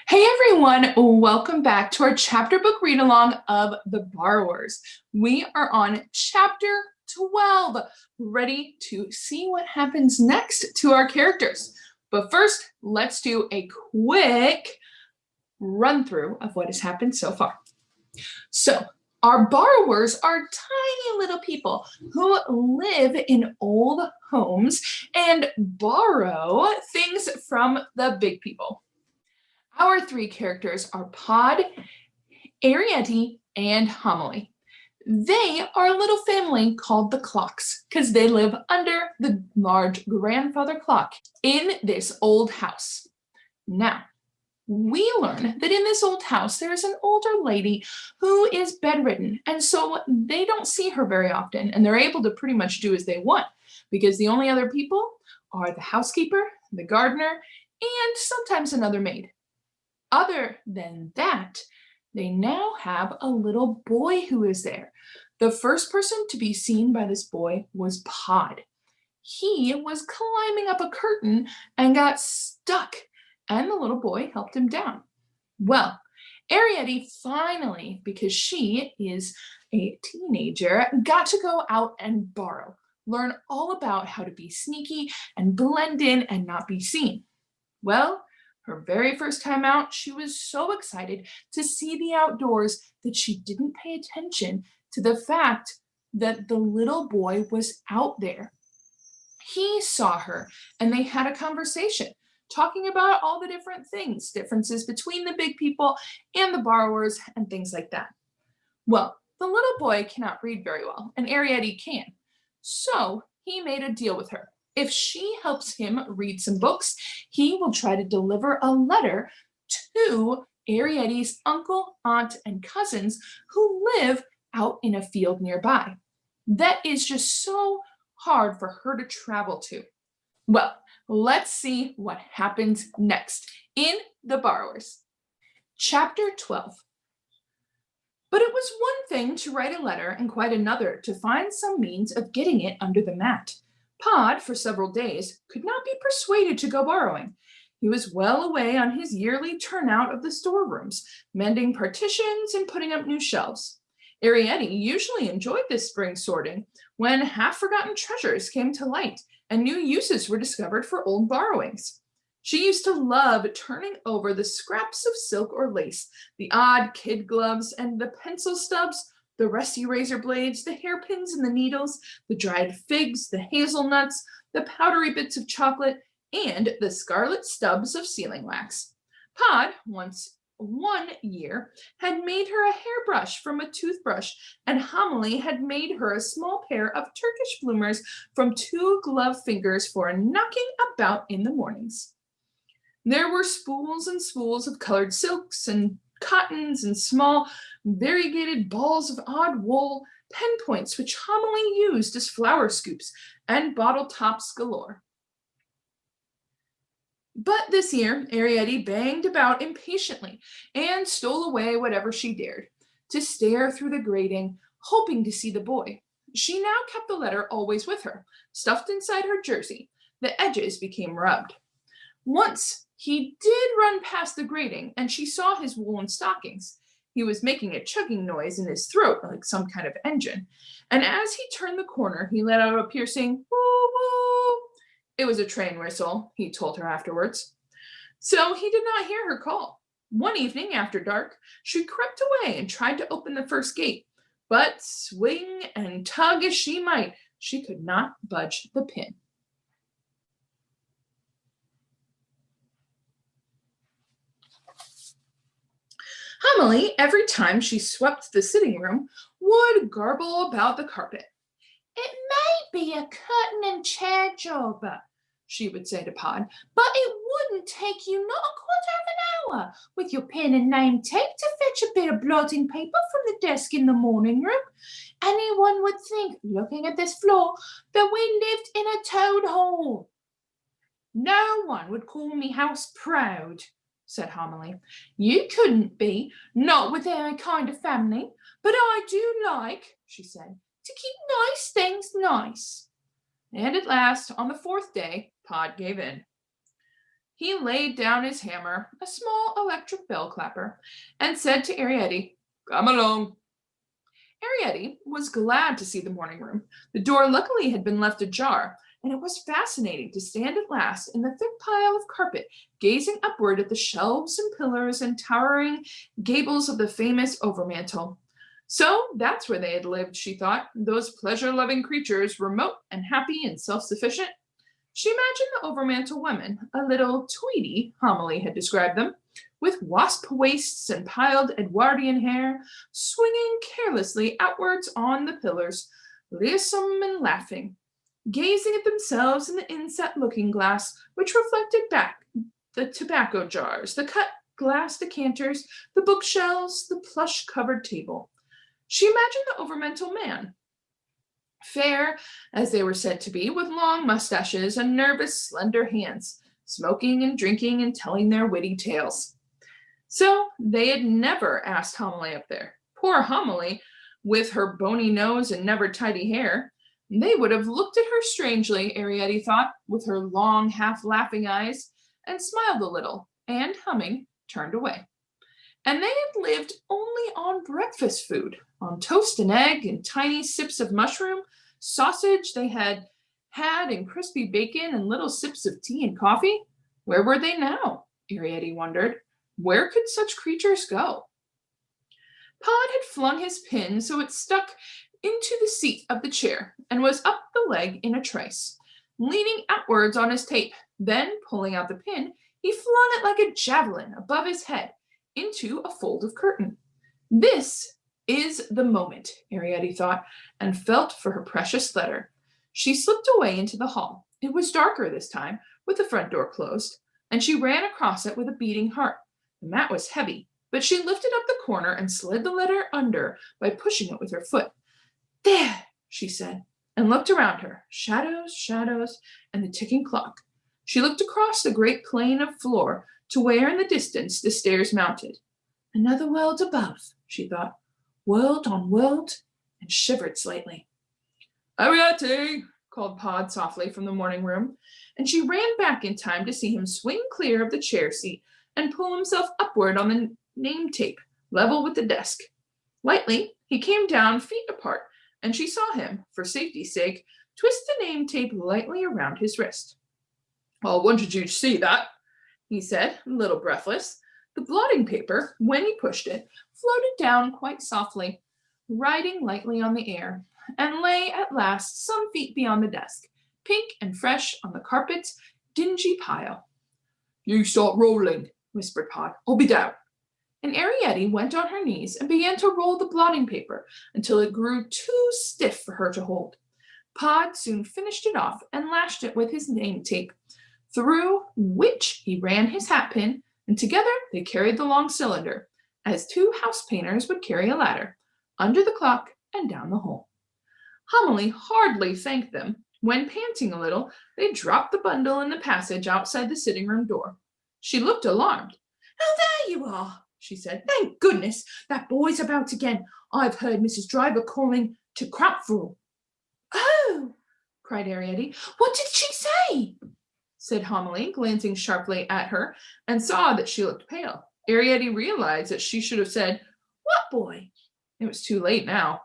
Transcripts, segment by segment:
Hey everyone, welcome back to our chapter book read along of The Borrowers. We are on chapter 12, ready to see what happens next to our characters. But first, let's do a quick run through of what has happened so far. So, our borrowers are tiny little people who live in old homes and borrow things from the big people. Our three characters are Pod, Arrietty, and Homily. They are a little family called the Clocks because they live under the large grandfather clock in this old house. Now, we learn that in this old house there is an older lady who is bedridden, and so they don't see her very often, and they're able to pretty much do as they want because the only other people are the housekeeper, the gardener, and sometimes another maid. Other than that, they now have a little boy who is there. The first person to be seen by this boy was Pod. He was climbing up a curtain and got stuck, and the little boy helped him down. Well, Arrietty finally, because she is a teenager, got to go out and borrow, learn all about how to be sneaky and blend in and not be seen. Well, her very first time out, she was so excited to see the outdoors that she didn't pay attention to the fact that the little boy was out there. He saw her and they had a conversation talking about all the different things, differences between the big people and the borrowers and things like that. Well, the little boy cannot read very well and Arrietty can. So he made a deal with her. If she helps him read some books, he will try to deliver a letter to Arrietty's uncle, aunt, and cousins who live out in a field nearby. That is just so hard for her to travel to. Well, let's see what happens next in The Borrowers. Chapter 12. But it was one thing to write a letter and quite another to find some means of getting it under the mat. Pod, for several days, could not be persuaded to go borrowing. He was well away on his yearly turnout of the storerooms, mending partitions and putting up new shelves. Arrietty usually enjoyed this spring sorting when half-forgotten treasures came to light and new uses were discovered for old borrowings. She used to love turning over the scraps of silk or lace, the odd kid gloves and the pencil stubs, the rusty razor blades, the hairpins and the needles, the dried figs, the hazelnuts, the powdery bits of chocolate, and the scarlet stubs of sealing wax. Pod, once one year, had made her a hairbrush from a toothbrush, and Homily had made her a small pair of Turkish bloomers from two glove fingers for knocking about in the mornings. There were spools and spools of colored silks and cottons and small variegated balls of odd wool, pen points which Homily used as flower scoops, and bottle tops galore. But this year, Arrietty banged about impatiently and stole away whatever she dared, to stare through the grating, hoping to see the boy. She now kept the letter always with her, stuffed inside her jersey. The edges became rubbed. Once he did run past the grating, and she saw his woolen stockings. He was making a chugging noise in his throat like some kind of engine, and as he turned the corner, he let out a piercing woo-woo. It was a train whistle, he told her afterwards. So he did not hear her call. One evening after dark, she crept away and tried to open the first gate, but swing and tug as she might, she could not budge the pin. Homily, every time she swept the sitting room, would garble about the carpet. "It may be a curtain and chair job," she would say to Pod, "but it wouldn't take you not a quarter of an hour with your pen and name tape to fetch a bit of blotting paper from the desk in the morning room. Anyone would think, looking at this floor, that we lived in a toad hole." "No one would call me house proud," said Homily. "You couldn't be, not with any kind of family. But I do like," she said, "to keep nice things nice." And at last, on the fourth day, Pod gave in. He laid down his hammer, a small electric bell clapper, and said to Arrietty, "Come along." Arrietty was glad to see the morning room. The door luckily had been left ajar, and it was fascinating to stand at last in the thick pile of carpet, gazing upward at the shelves and pillars and towering gables of the famous overmantel. So that's where they had lived, she thought, those pleasure-loving creatures, remote and happy and self-sufficient. She imagined the overmantel women, a little Tweety, Homily had described them, with wasp waists and piled Edwardian hair, swinging carelessly outwards on the pillars, lissom and laughing, gazing at themselves in the inset looking-glass, which reflected back the tobacco jars, the cut glass decanters, the bookshelves, the plush-covered table. She imagined the overmantel man, fair, as they were said to be, with long mustaches and nervous, slender hands, smoking and drinking and telling their witty tales. So they had never asked Homily up there. Poor Homily, with her bony nose and never tidy hair. They would have looked at her strangely, Arrietty thought, with her long, half-laughing eyes, and smiled a little, and, humming, turned away. And they had lived only on breakfast food, on toast and egg and tiny sips of mushroom, sausage they had and crispy bacon and little sips of tea and coffee. Where were they now? Arrietty wondered. Where could such creatures go? Pod had flung his pin so it stuck into the seat of the chair and was up the leg in a trice, leaning outwards on his tape. Then, pulling out the pin, he flung it like a javelin above his head into a fold of curtain. This is the moment, Arrietty thought, and felt for her precious letter. She slipped away into the hall. It was darker this time, with the front door closed, and she ran across it with a beating heart. The mat was heavy, but she lifted up the corner and slid the letter under by pushing it with her foot. There, she said, and looked around her. Shadows, shadows, and the ticking clock. She looked across the great plain of floor to where in the distance the stairs mounted. Another world above, she thought, world on world, and shivered slightly. Arrietty, called Pod softly from the morning room, and she ran back in time to see him swing clear of the chair seat and pull himself upward on the name tape, level with the desk. Lightly, he came down feet apart, and she saw him, for safety's sake, twist the name tape lightly around his wrist. I wanted you to see that, he said, a little breathless. The blotting paper, when he pushed it, floated down quite softly, riding lightly on the air, and lay at last some feet beyond the desk, pink and fresh on the carpet's dingy pile. You start rolling, whispered Pod. I'll be down. And Arrietty went on her knees and began to roll the blotting paper until it grew too stiff for her to hold. Pod soon finished it off and lashed it with his name tape, through which he ran his hat pin, and together they carried the long cylinder, as two house painters would carry a ladder, under the clock and down the hole. Homily hardly thanked them when, panting a little, they dropped the bundle in the passage outside the sitting-room door. She looked alarmed. Oh, there you are, she said. Thank goodness, that boy's about again. I've heard Mrs. Driver calling to Crampful. Oh, cried Arrietty. What did she say? Said Homily, glancing sharply at her, and saw that she looked pale. Arrietty realized that she should have said, What boy? It was too late now.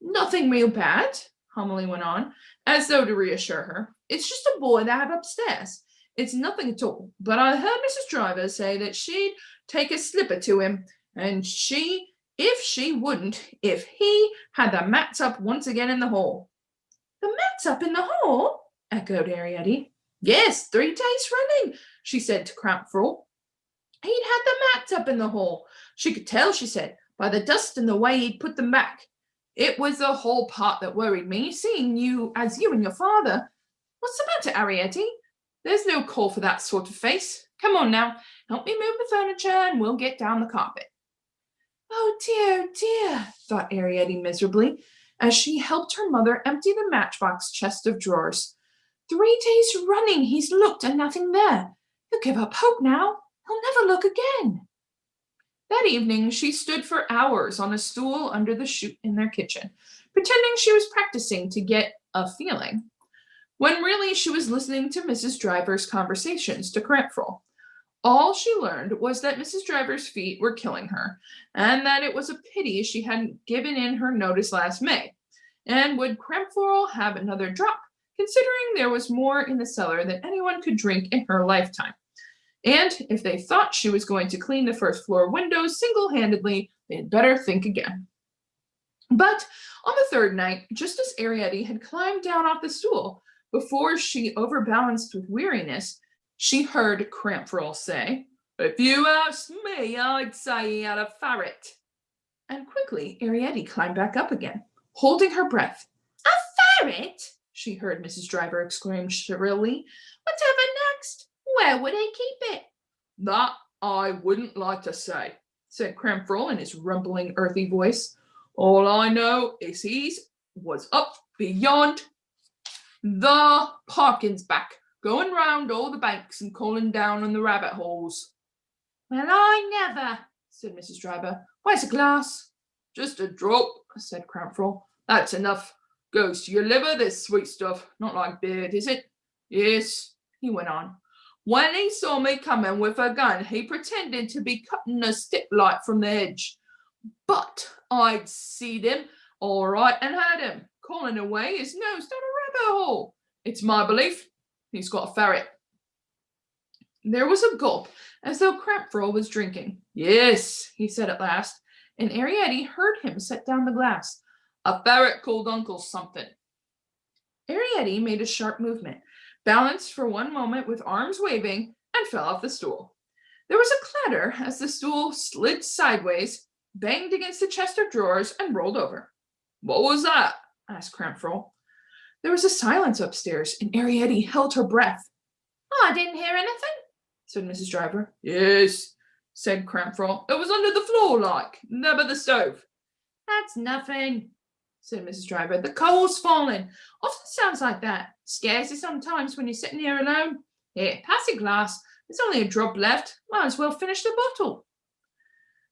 Nothing real bad, Homily went on, as though to reassure her. It's just a boy they have upstairs. It's nothing at all, but I heard Mrs. Driver say that she'd take a slipper to him, and if he had the mats up once again in the hall. The mats up in the hall? Echoed Arrietty. Yes, 3 days running, she said to Crampful. He'd had the mats up in the hall. She could tell, she said, by the dust and the way he'd put them back. It was the whole part that worried me, seeing you as you and your father. What's the matter, Arrietty? There's no call for that sort of face. Come on now, help me move the furniture and we'll get down the carpet. Oh dear, thought Arrietty miserably, as she helped her mother empty the matchbox chest of drawers. 3 days running he's looked and nothing there. He'll give up hope now. He'll never look again. That evening she stood for hours on a stool under the chute in their kitchen, pretending she was practicing to get a feeling. when really she was listening to Mrs. Driver's conversations to Crampfurl. All she learned was that Mrs. Driver's feet were killing her, and that it was a pity she hadn't given in her notice last May. And would Crampfurl have another drop, considering there was more in the cellar than anyone could drink in her lifetime? And if they thought she was going to clean the first floor windows single-handedly, they had better think again. But on the third night, just as Arrietty had climbed down off the stool, before she overbalanced with weariness, she heard Crampfurl say, "If you asked me, I'd say he had a ferret." And quickly, Arrietty climbed back up again, holding her breath. "A ferret?" she heard Mrs. Driver exclaim shrilly. "Whatever next? Where would he keep it?" "That I wouldn't like to say," said Crampfurl in his rumbling, earthy voice. "All I know is he was up beyond the Parkins back, going round all the banks and calling down on the rabbit holes." "Well, I never," said Mrs. Driver. "Where's a glass?" "Just a drop," said Crampfurl. "That's enough. Goes to your liver, this sweet stuff. Not like beard, is it?" "Yes," he went on. "When he saw me coming with a gun, he pretended to be cutting a stick light from the hedge. But I'd seed him all right and had him, calling away his nose down a rabbit hole. It's my belief he's got a ferret." There was a gulp, as though Crampfurl was drinking. "Yes," he said at last, and Arrietty heard him set down the glass. "A ferret called Uncle something." Arrietty made a sharp movement, balanced for one moment with arms waving, and fell off the stool. There was a clatter as the stool slid sideways, banged against the chest of drawers, and rolled over. "What was that?" asked Crampfurl. There was a silence upstairs, and Arrietty held her breath. "I didn't hear anything," said Mrs. Driver. "Yes," said Crampfurl. "It was under the floor, like, near by the stove." "That's nothing," said Mrs. Driver. "The coal's falling. Often sounds like that. Scares you sometimes when you're sitting here alone. Here, pass a glass. There's only a drop left. Might as well finish the bottle."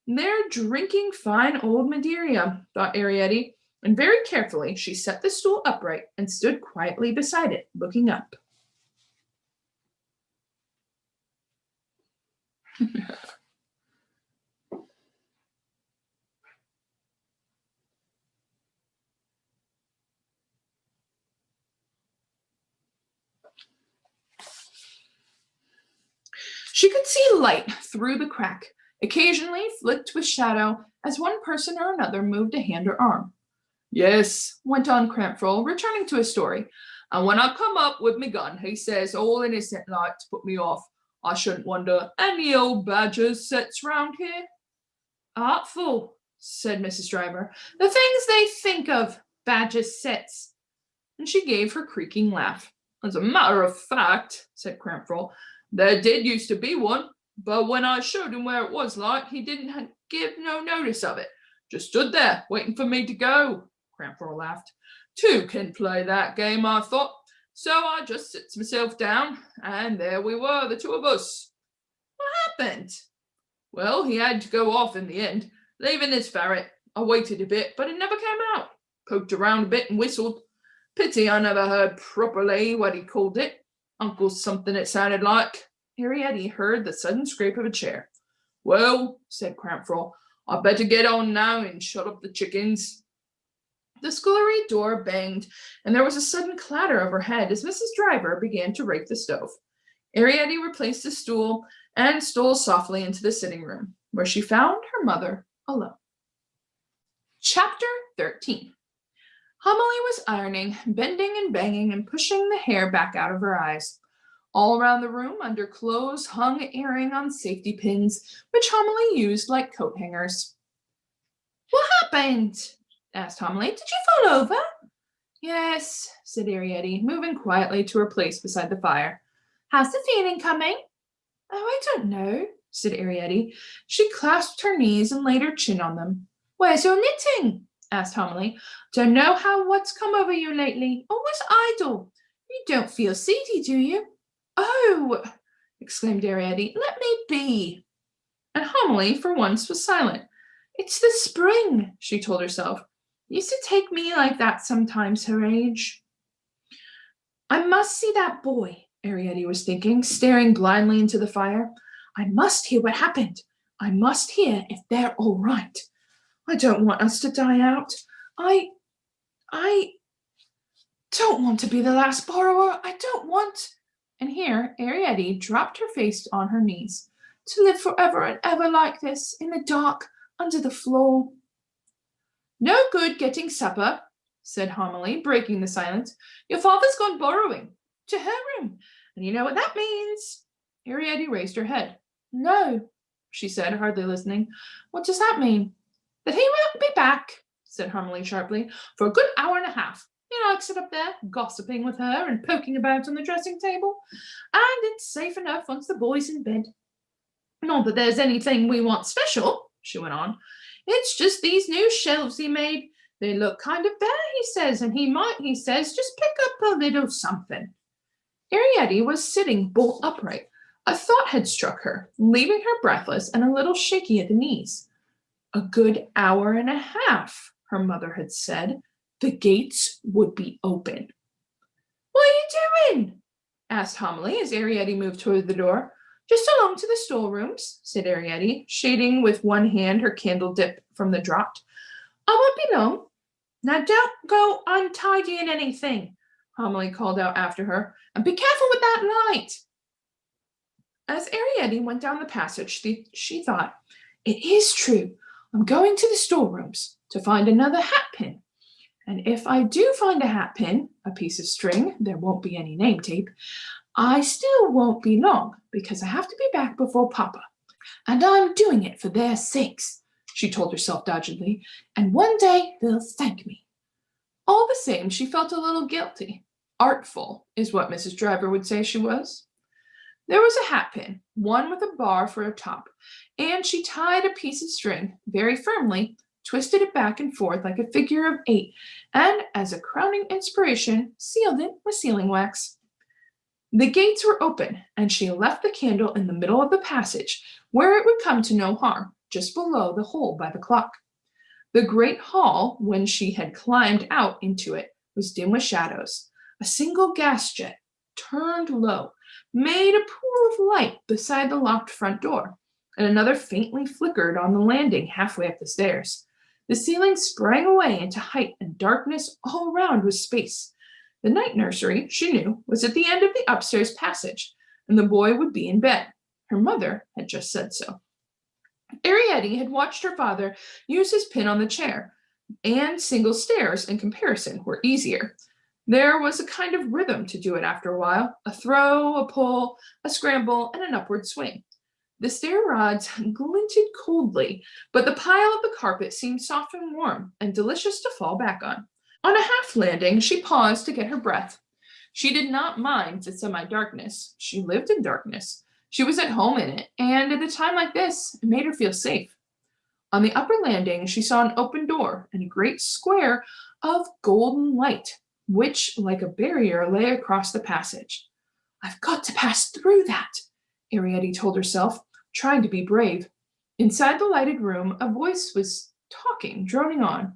"They're drinking fine old Madeira," thought Arrietty, and very carefully she set the stool upright and stood quietly beside it, looking up. She could see light through the crack, occasionally flicked with shadow as one person or another moved a hand or arm. "Yes," went on Crampfurl, returning to his story. "And when I come up with me gun, he says, all innocent like, to put me off, 'I shouldn't wonder any old badgers sets round here.'" "Artful," said Mrs. Driver. "The things they think of, badgers sets." And she gave her creaking laugh. "As a matter of fact," said Crampfurl, "there did used to be one, but when I showed him where it was like, he didn't give no notice of it. Just stood there, waiting for me to go." Crampfurl laughed. "Two can play that game, I thought. So I just sits myself down, and there we were, the two of us." "What happened?" "Well, he had to go off in the end, leaving his ferret. I waited a bit, but it never came out. Poked around a bit and whistled. Pity I never heard properly what he called it. Uncle something it sounded like." Arrietty heard the sudden scrape of a chair. "Well," said Crampfurl, "I'd better get on now and shut up the chickens." The scullery door banged, and there was a sudden clatter overhead as Mrs. Driver began to rake the stove. Arrietty replaced the stool and stole softly into the sitting room, where she found her mother alone. Chapter 13. Homily was ironing, bending and banging and pushing the hair back out of her eyes. All around the room, under clothes hung airing on safety pins, which Homily used like coat hangers. "What happened?" asked Homily. "Did you fall over?" "Yes," said Arrietty, moving quietly to her place beside the fire. "How's the feeling coming?" "Oh, I don't know," said Arrietty. She clasped her knees and laid her chin on them. "Where's your knitting?" asked Homily. "Don't know what's come over you lately. Always idle. You don't feel seedy, do you?" "Oh!" exclaimed Arrietty. "Let me be." And Homily, for once, was silent. "It's the spring," she told herself. "Used to take me like that sometimes, her age." I must see that boy, Arrietty was thinking, staring blindly into the fire. I must hear what happened. I must hear if they're all right. I don't want us to die out. I don't want to be the last borrower. I don't want. And here, Arrietty dropped her face on her knees. To live forever and ever like this, in the dark, under the floor. No good getting supper, said Homily, breaking the silence. Your father's gone borrowing to her room, and you know what that means. Arrietty raised her head. No, she said, hardly listening. What does that mean? That he won't be back, said Homily sharply, for a good hour and a half. You know, I sit up there, gossiping with her and poking about on the dressing table, and it's safe enough once the boy's in bed. Not that there's anything we want special, she went on. It's just these new shelves he made. They look kind of bare, he says, and he might, he says, just pick up a little something. Arrietty was sitting bolt upright. A thought had struck her, leaving her breathless and a little shaky at the knees. A good hour and a half, her mother had said. The gates would be open. What are you doing? Asked Homily as Arrietty moved toward the door. Just along to the storerooms, said Arrietty, shading with one hand her candle dip from the draught. I won't be long. Now don't go untidying anything, Homily called out after her, and be careful with that light. As Arrietty went down the passage, she thought, it is true. I'm going to the storerooms to find another hat pin. And if I do find a hat pin, a piece of string, there won't be any name tape, I still won't be long because I have to be back before Papa. And I'm doing it for their sakes, she told herself doggedly, and one day they'll thank me. All the same, she felt a little guilty. Artful is what Mrs. Driver would say she was. There was a hat pin, one with a bar for a top, and she tied a piece of string very firmly, twisted it back and forth like a figure of 8, and as a crowning inspiration, sealed it with sealing wax. The gates were open, and she left the candle in the middle of the passage, where it would come to no harm, just below the hole by the clock. The great hall, when she had climbed out into it, was dim with shadows. A single gas jet, turned low, made a pool of light beside the locked front door, and another faintly flickered on the landing halfway up the stairs. The ceiling sprang away into height, and darkness all around was space. The night nursery, she knew, was at the end of the upstairs passage, and the boy would be in bed. Her mother had just said so. Arrietty had watched her father use his pin on the chair, and single stairs, in comparison, were easier. There was a kind of rhythm to do it after a while, a throw, a pull, a scramble, and an upward swing. The stair rods glinted coldly, but the pile of the carpet seemed soft and warm and delicious to fall back on. On a half landing, she paused to get her breath. She did not mind the semi-darkness. She lived in darkness. She was at home in it, and at a time like this, it made her feel safe. On the upper landing, she saw an open door and a great square of golden light, which, like a barrier, lay across the passage. I've got to pass through that, Arrietty told herself, trying to be brave. Inside the lighted room, a voice was talking, droning on.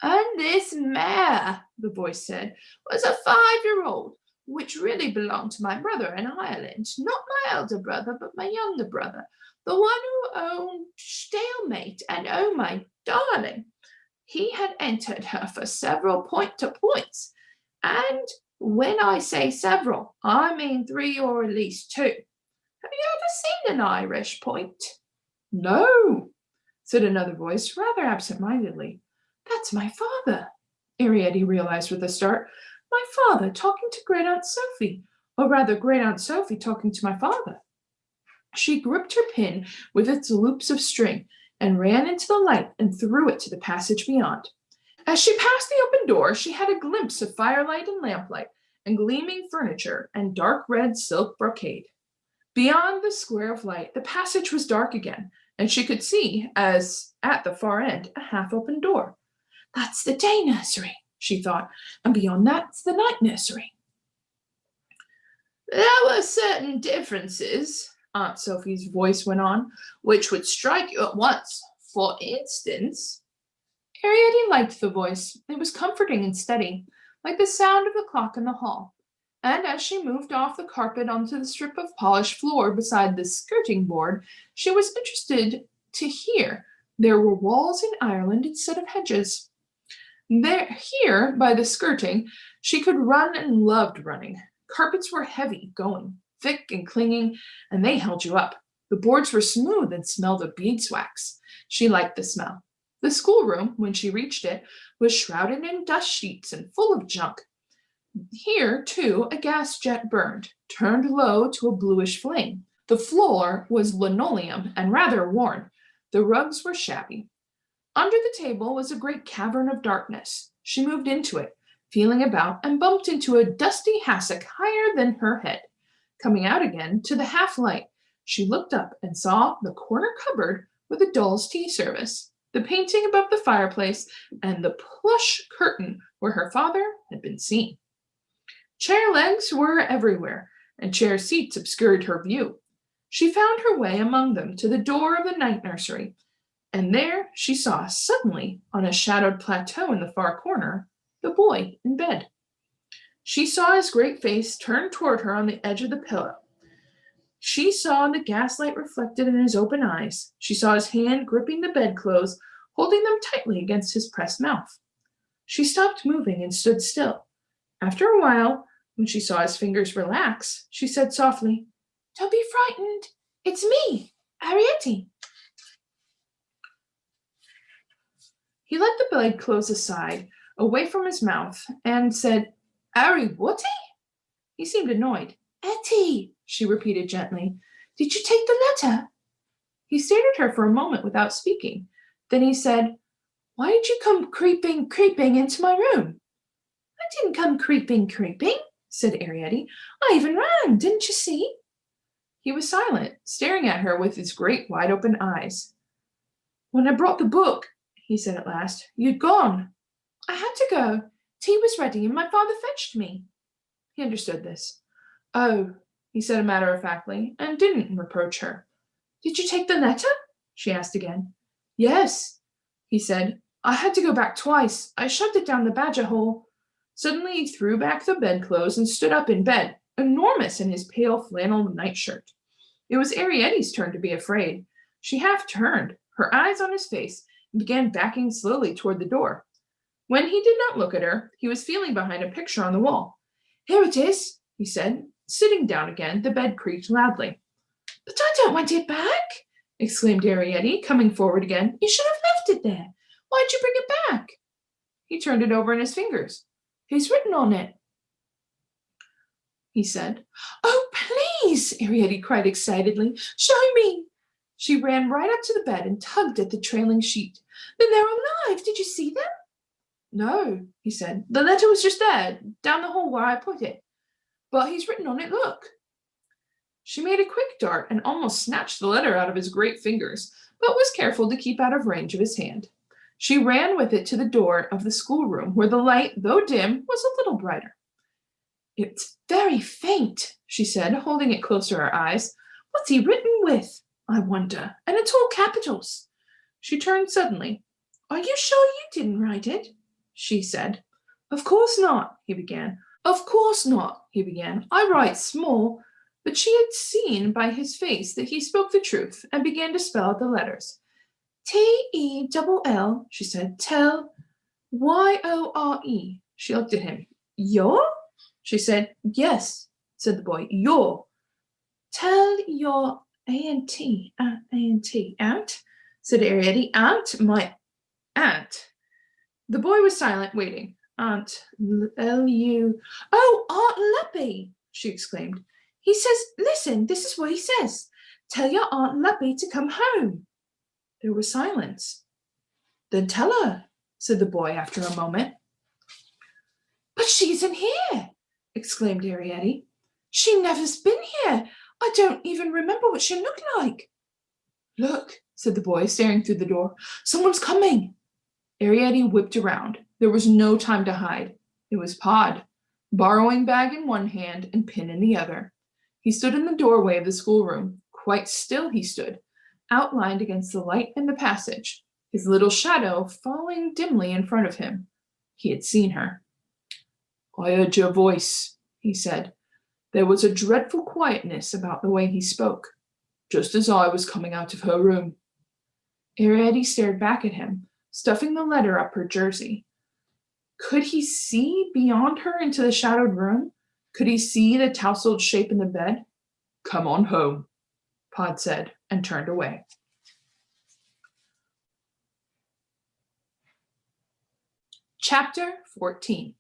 And this mare, the voice said, was a 5-year-old, which really belonged to my brother in Ireland. Not my elder brother, but my younger brother, the one who owned Stalemate, and oh, my darling. He had entered her for several point-to-points, and when I say several, I mean 3 or at least 2. Have you ever seen an Irish point? No, said another voice, rather absent-mindedly. That's my father, Arrietty realized with a start. My father talking to Great-Aunt Sophie, or rather Great-Aunt Sophie talking to my father. She gripped her pin with its loops of string and ran into the light and threw it to the passage beyond. As she passed the open door, she had a glimpse of firelight and lamplight and gleaming furniture and dark red silk brocade. Beyond the square of light, the passage was dark again, and she could see, as at the far end, a half-open door. That's the day nursery, she thought, and beyond that's the night nursery. There were certain differences, Aunt Sophie's voice went on, which would strike you at once. For instance, Arrietty liked the voice. It was comforting and steady, like the sound of the clock in the hall. And as she moved off the carpet onto the strip of polished floor beside the skirting board, she was interested to hear there were walls in Ireland instead of hedges. Here, by the skirting, she could run and loved running. Carpets were heavy going, thick and clinging, and they held you up. The boards were smooth and smelled of beeswax. She liked the smell. The schoolroom, when she reached it, was shrouded in dust sheets and full of junk. Here, too, a gas jet burned, turned low to a bluish flame. The floor was linoleum and rather worn. The rugs were shabby. Under the table was a great cavern of darkness. She moved into it, feeling about, and bumped into a dusty hassock higher than her head. Coming out again to the half-light, she looked up and saw the corner cupboard with a doll's tea service, the painting above the fireplace, and the plush curtain where her father had been seen. Chair legs were everywhere, and chair seats obscured her view. She found her way among them to the door of the night nursery, and there she saw suddenly, on a shadowed plateau in the far corner, the boy in bed. She saw his great face turned toward her on the edge of the pillow. She saw the gaslight reflected in his open eyes. She saw his hand gripping the bedclothes, holding them tightly against his pressed mouth. She stopped moving and stood still. After a while, when she saw his fingers relax, she said softly, "Don't be frightened. It's me, Arrietty." He let the bedclothes aside, away from his mouth, and said, "Arrietty?" He seemed annoyed. "Etty," she repeated gently. "Did you take the letter?" He stared at her for a moment without speaking. Then he said, "Why did you come creeping into my room?" "I didn't come creeping, said Arrietty. "I even ran, didn't you see?" He was silent, staring at her with his great wide-open eyes. "When I brought the book," he said at last, "you'd gone." "I had to go. Tea was ready, and my father fetched me." He understood this. "Oh," he said matter-of-factly, and didn't reproach her. "Did you take the letter?" she asked again. "Yes," he said. "I had to go back twice. I shoved it down the badger hole." Suddenly he threw back the bedclothes and stood up in bed, enormous in his pale flannel nightshirt. It was Arrietty's turn to be afraid. She half turned, her eyes on his face, and began backing slowly toward the door. When he did not look at her, he was feeling behind a picture on the wall. "Here it is," he said. Sitting down again, the bed creaked loudly. "But I don't want it back," exclaimed Arrietty, coming forward again. "You should have left it there. Why'd you bring it back?" He turned it over in his fingers. "Who's written on it?" he said. "Oh, please," Arrietty cried excitedly. "Show me." She ran right up to the bed and tugged at the trailing sheet. "Then they're alive. Did you see them?" "No," he said. "The letter was just there, down the hall where I put it. But he's written on it, look." She made a quick dart and almost snatched the letter out of his great fingers, but was careful to keep out of range of his hand. She ran with it to the door of the schoolroom, where the light, though dim, was a little brighter. "It's very faint," she said, holding it close to her eyes. "What's he written with, I wonder? And it's all capitals." She turned suddenly. "Are you sure you didn't write it?" she said. "Of course not," he began. "Of course not," he began. "I write small." But she had seen by his face that he spoke the truth and began to spell out the letters. "T-E-double-L," she said. "Tell. Y-O-R-E." She looked at him. "Your?" she said. "Yes," said the boy. "Your. Tell your A-N-T, A-N-T, aunt," said Arrietty. "Aunt, my aunt." The boy was silent, waiting. "Aunt L-U. Oh, Aunt Luppy," she exclaimed. "He says, listen, this is what he says. Tell your Aunt Luppy to come home." There was silence. "Then tell her," said the boy after a moment. "But she isn't here," exclaimed Arrietty. "She never's been here. I don't even remember what she looked like." "Look," said the boy, staring through the door. "Someone's coming." Arrietty whipped around. There was no time to hide. It was Pod, borrowing bag in one hand and pin in the other. He stood in the doorway of the schoolroom. Quite still he stood, outlined against the light in the passage, his little shadow falling dimly in front of him. He had seen her. "I heard your voice," he said. There was a dreadful quietness about the way he spoke, just as I was coming out of her room. Arrietty stared back at him, stuffing the letter up her jersey. Could he see beyond her into the shadowed room? Could he see the tousled shape in the bed? Come on home, Pod said, and turned away. Chapter 14.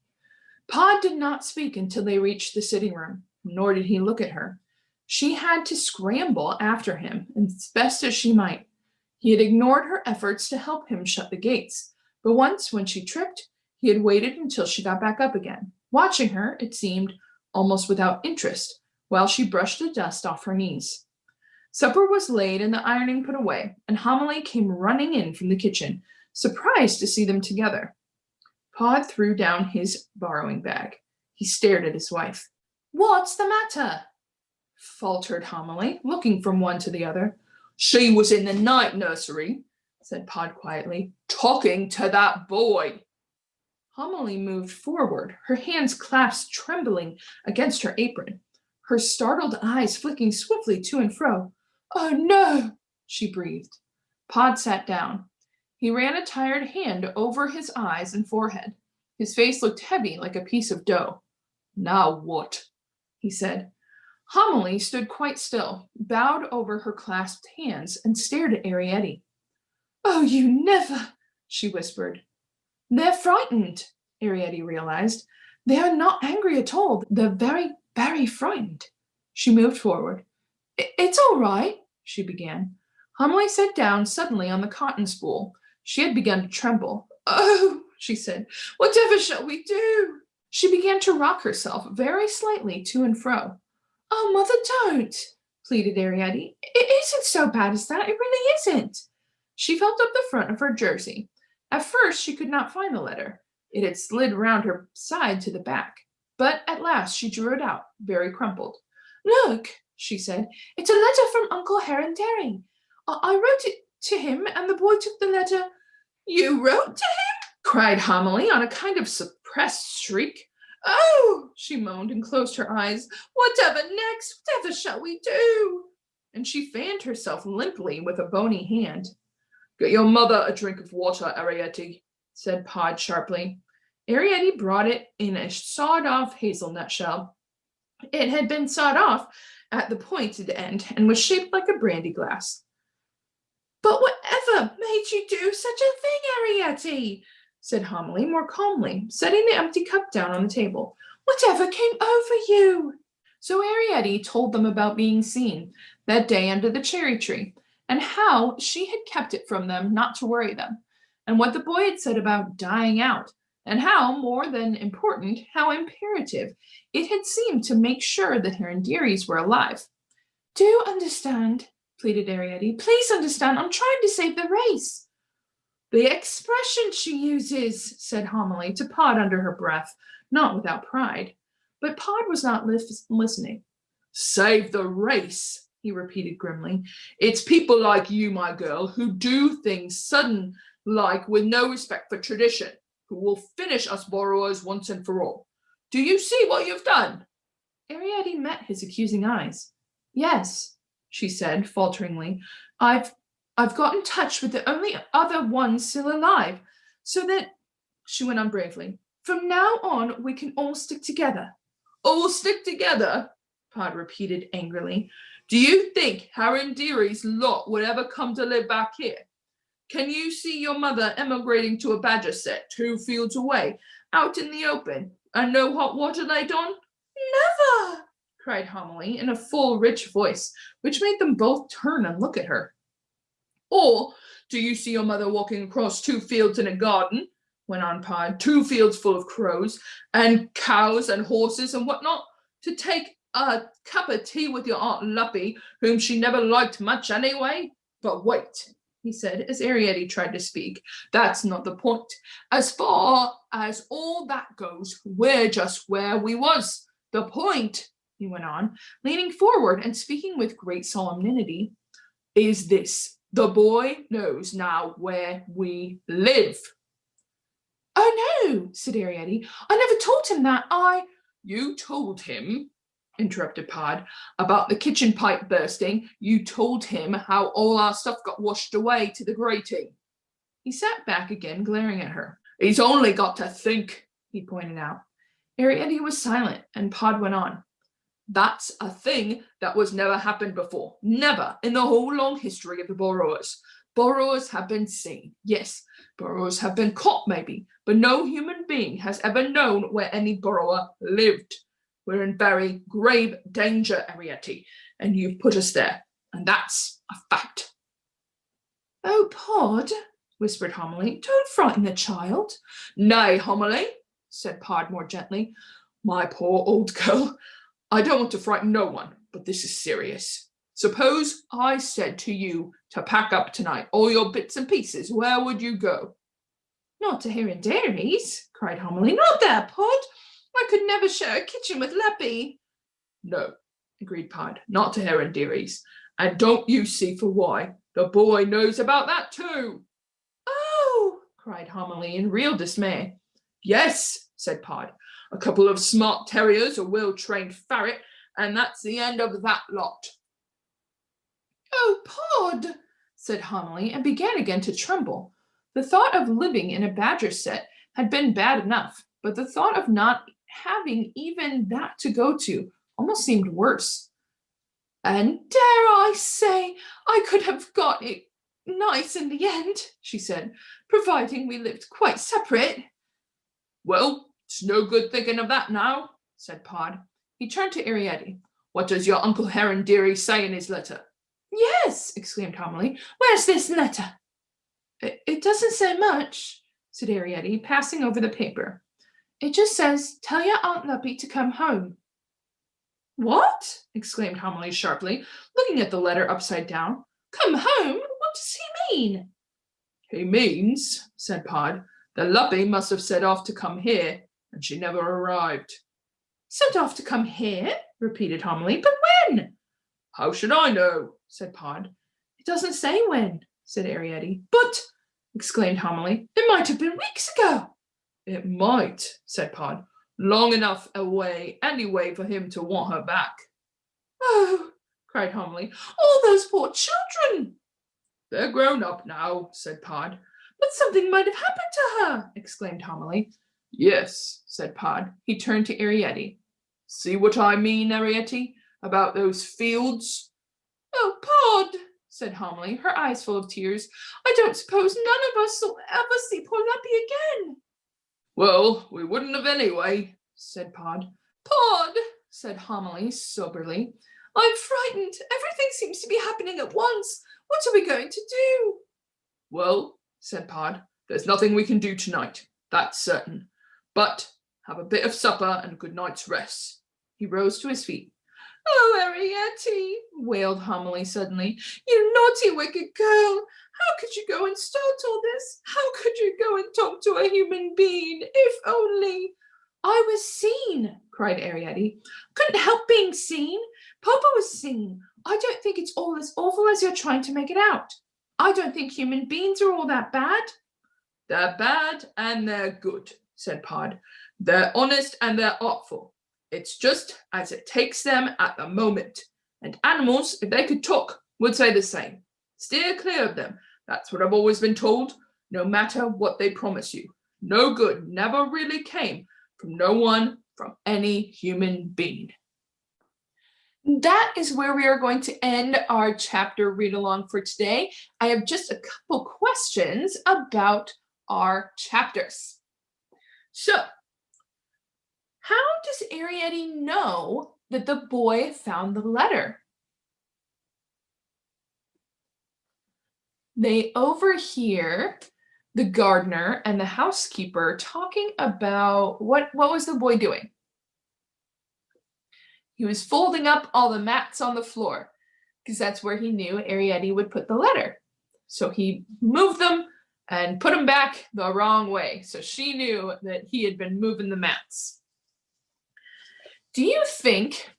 Pod did not speak until they reached the sitting room, nor did he look at her. She had to scramble after him, as best as she might. He had ignored her efforts to help him shut the gates, but once, when she tripped, he had waited until she got back up again, watching her, it seemed, almost without interest, while she brushed the dust off her knees. Supper was laid and the ironing put away, and Homily came running in from the kitchen, surprised to see them together. Pod threw down his borrowing bag. He stared at his wife. What's the matter? Faltered Homily, looking from one to the other. She was in the night nursery, said Pod quietly, talking to that boy. Homily moved forward, her hands clasped trembling against her apron, her startled eyes flicking swiftly to and fro. Oh no, she breathed. Pod sat down. He ran a tired hand over his eyes and forehead. His face looked heavy like a piece of dough. Now what? He said. Homily stood quite still, bowed over her clasped hands, and stared at Arrietty. Oh, you never, she whispered. They're frightened, Arrietty realized. They are not angry at all. They're very, very frightened. She moved forward. It's all right, she began. Homily sat down suddenly on the cotton spool. She had begun to tremble. Oh, she said, whatever shall we do? She began to rock herself very slightly to and fro. Oh, Mother, don't, pleaded Arrietty. It isn't so bad as that. It really isn't. She felt up the front of her jersey. At first, she could not find the letter. It had slid round her side to the back. But at last she drew it out, very crumpled. Look, she said, it's a letter from Uncle Heron Daring. I wrote it to him, and the boy took the letter. You wrote to him? Cried Homily on a kind of suppressed shriek. Oh, she moaned and closed her eyes. Whatever next? Whatever shall we do? And she fanned herself limply with a bony hand. Get your mother a drink of water, Arrietty, said Pod sharply. Arrietty brought it in a sawed-off hazelnut shell. It had been sawed off at the pointed end and was shaped like a brandy glass. But whatever made you do such a thing, Arrietty? Said Homily more calmly, setting the empty cup down on the table. Whatever came over you? So Arrietty told them about being seen that day under the cherry tree, and how she had kept it from them not to worry them, and what the boy had said about dying out, and how, more than important, how imperative it had seemed to make sure that her dearies were alive. Do understand, pleaded Arrietty. Please understand, I'm trying to save the race. The expression she uses, said Homily to Pod under her breath, not without pride. But Pod was not listening. Save the race, he repeated grimly. It's people like you, my girl, who do things sudden-like with no respect for tradition, who will finish us borrowers once and for all. Do you see what you've done? Arrietty met his accusing eyes. Yes, she said falteringly. I've got in touch with the only other one still alive, so that, she went on bravely, from now on we can all stick together. All stick together? Pod repeated angrily. Do you think Heron Deary's lot would ever come to live back here? Can you see your mother emigrating to a badger set 2 fields away, out in the open, and no hot water laid on? Never, cried Homily in a full, rich voice, which made them both turn and look at her. Or do you see your mother walking across 2 fields in a garden, went on Pod, 2 fields full of crows, and cows and horses and whatnot, to take a cup of tea with your Aunt Luppy, whom she never liked much anyway? But wait, he said, as Arrietty tried to speak. That's not the point. As far as all that goes, we're just where we was. The point, he went on, leaning forward and speaking with great solemnity, is this. The boy knows now where we live. Oh, no, said Arrietty. I never told him that. You told him, interrupted Pod, about the kitchen pipe bursting. You told him how all our stuff got washed away to the grating. He sat back again, glaring at her. He's only got to think, he pointed out. Arrietty was silent, and Pod went on. That's a thing that was never happened before. Never in the whole long history of the borrowers. Borrowers have been seen. Yes, borrowers have been caught maybe, but no human being has ever known where any borrower lived. We're in very grave danger, Arrietty, and you've put us there, and that's a fact. Oh, Pod, whispered Homily, don't frighten the child. Nay, Homily, said Pod more gently. My poor old girl, I don't want to frighten no one, but this is serious. Suppose I said to you to pack up tonight all your bits and pieces, where would you go? Not to Arrietty's, cried Homily. Not there, Pod. I could never share a kitchen with Leppy. No, agreed Pod, not to Arrietty's. And don't you see for why? The boy knows about that too. Oh, cried Homily in real dismay. Yes, said Pod. A couple of smart terriers, a well-trained ferret, and that's the end of that lot. Oh, Pod, said Homily, and began again to tremble. The thought of living in a badger set had been bad enough, but the thought of not having even that to go to almost seemed worse. And dare I say, I could have got it nice in the end, she said, providing we lived quite separate. Well, it's no good thinking of that now, said Pod. He turned to Arrietty. What does your Uncle Heron dearie say in his letter? Yes, exclaimed Homily. Where's this letter? It doesn't say much, said Arrietty, passing over the paper. It just says, tell your Aunt Leppy to come home. What? Exclaimed Homily sharply, looking at the letter upside down. Come home? What does he mean? He means, said Pod, that Leppy must have set off to come here, and she never arrived. Set off to come here? Repeated Homily. But when? How should I know? Said Pod. It doesn't say when, said Arrietty. But, exclaimed Homily, it might have been weeks ago. It might, said Pod. Long enough away anyway for him to want her back. Oh, cried Homily, all those poor children. They're grown up now, said Pod. But something might have happened to her, exclaimed Homily. Yes, said Pod. He turned to Arrietty. See what I mean, Arrietty, about those fields? Oh, Pod, said Homily, her eyes full of tears. I don't suppose none of us will ever see poor Leppy again. Well, we wouldn't have anyway, said Pod. Pod, said Homily soberly. I'm frightened. Everything seems to be happening at once. What are we going to do? Well, said Pod, there's nothing we can do tonight, that's certain. But have a bit of supper and a good night's rest. He rose to his feet. Oh, Arrietty, wailed Homily suddenly. You naughty, wicked girl. How could you go and start all this? How could you go and talk to a human being? If only... I was seen, cried Arrietty. Couldn't help being seen. Papa was seen. I don't think it's all as awful as you're trying to make it out. I don't think human beings are all that bad. They're bad and they're good, said Pod. They're honest and they're artful. It's just as it takes them at the moment. And animals, if they could talk, would say the same. Steer clear of them. That's what I've always been told, no matter what they promise you. No good never really came from no one, from any human being. That is where we are going to end our chapter read along for today. I have just a couple questions about our chapters. So, how does Arrietty know that the boy found the letter? They overhear the gardener and the housekeeper talking about what was the boy doing? He was folding up all the mats on the floor because that's where he knew Arrietty would put the letter. So he moved them and put them back the wrong way. So she knew that he had been moving the mats. Do you think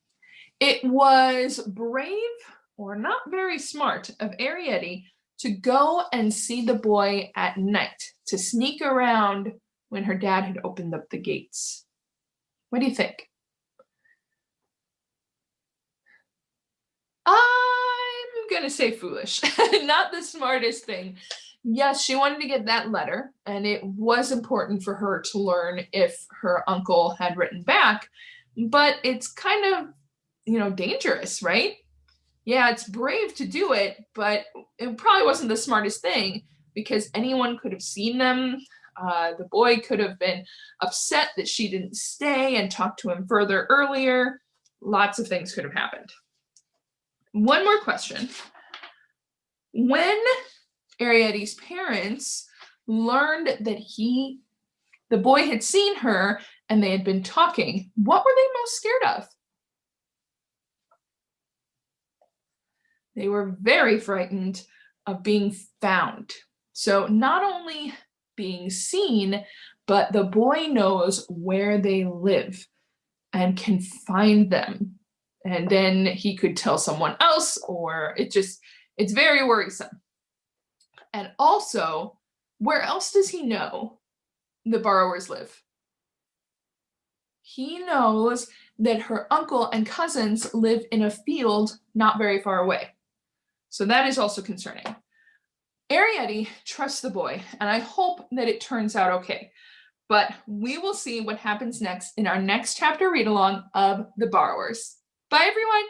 it was brave or not very smart of Arrietty to go and see the boy at night, to sneak around when her dad had opened up the gates? What do you think? I'm gonna say foolish, not the smartest thing. Yes, she wanted to get that letter, and it was important for her to learn if her uncle had written back, but it's kind of, dangerous, right? Yeah, it's brave to do it, but it probably wasn't the smartest thing because anyone could have seen them. The boy could have been upset that she didn't stay and talk to him further earlier. Lots of things could have happened. One more question. When Arrietty's parents learned that the boy had seen her and they had been talking, what were they most scared of? They were very frightened of being found. So not only being seen, but the boy knows where they live and can find them. And then he could tell someone else, or it's very worrisome. And also, where else does he know the borrowers live? He knows that her uncle and cousins live in a field not very far away. So that is also concerning. Arrietty trusts the boy, and I hope that it turns out okay. But we will see what happens next in our next chapter read along of The Borrowers. Bye, everyone.